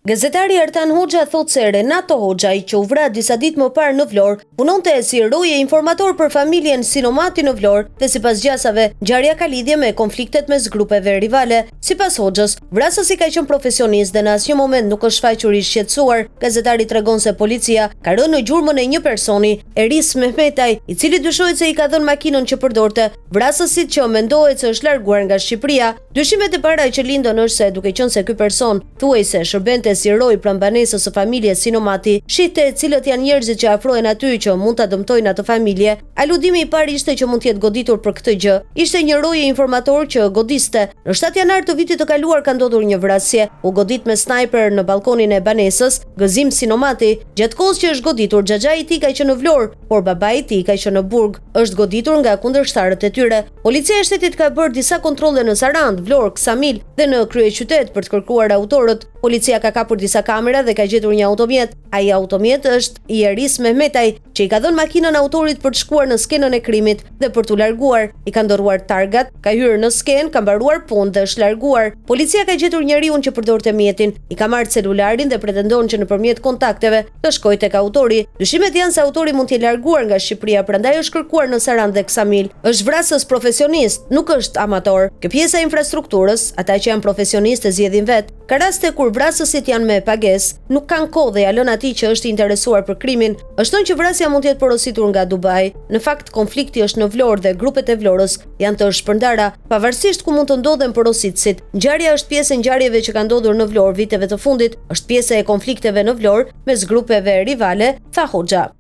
Gazetari Artan Hoxha thot se Renato Hoxhaj, që u vra disa ditë më parë në Vlorë, punonte si roje informator për familjen Sinomati në Vlorë dhe sipas gjasave, ngjarja ka lidhje me konfliktet mes grupeve rivale. Sipas Hoxhës, vrasësi ka qenë profesionist dhe në asnjë moment nuk është faqur i shqetësuar. Gazetari tregon se policia ka rënë në gjurmën e një personi, Eris Mehmetaj, i cili dyshohet se i ka dhënë makinën që përdorte vrasësit, që mendohet se është larguar nga Shqipëria. Dyshimet e para që lindën është se duke qenë se ky person thuajse shërbente si roj pranë banesës së familjes Sinomati, shihte cilët janë njerëzit që afrohen aty që mund ta dëmtojnë atë familje. Aludimi i parë ishte që mund të jetë goditur për këtë gjë. Ishte një roje informator që godiste. Në 7 janar të vitit të kaluar ka ndodhur një vrasje. U godit me snajper në balkonin e banesës Gëzim Sinomati. Gjatë kohës që është goditur, xhaxhai i tij ka qenë në Vlorë, por babai i tij ka qenë në Burg. Është goditur nga kundërshtarët e tyre. Policia e shtetit ka bërë disa kontrolle në Sarand, Vlorë, Ksamil dhe në kryeqytet për të kërkuar autorët. Policia ka kapur disa kamera dhe ka gjetur një automjet. Ai automjet është i Eris Mehmetaj, që i ka dhënë makinën autorit për të shkuar në skenën e krimit dhe për t'u larguar. I ka ndorruar targat, ka hyrë në skenë, ka mbaruar punë dhe është larguar. Policia ka gjetur njeriu që përdorte mjetin, i ka marrë celularin dhe pretendon që nëpërmjet kontakteve të shkojë tek autori. Dyshimet janë se autori mund të jetë larguar nga Shqipëria, prandaj është kërkuar në Sarand dhe Ksamil. Është vrasës profesionist, nuk është amator. Kjo pjesa e infrastrukturës, ata që janë profesionistë zgjedhin vet. Ka raste kur vrasësit janë me pagesë, nuk kanë kohë dhe ja lën atij që është i interesuar për krimin. Është thënë që vrasja mund të jetë porositur nga Dubai. Në fakt, konflikti është në Vlorë dhe grupet e Vlorës janë të shpërndara, pavarësisht ku mund të ndodhen porositësit. Ngjarja është pjesë e ngjarjeve që kanë ndodhur në Vlorë viteve të fundit, është pjesë e konflikteve në Vlorë mes grupeve rivale, tha Hoxha.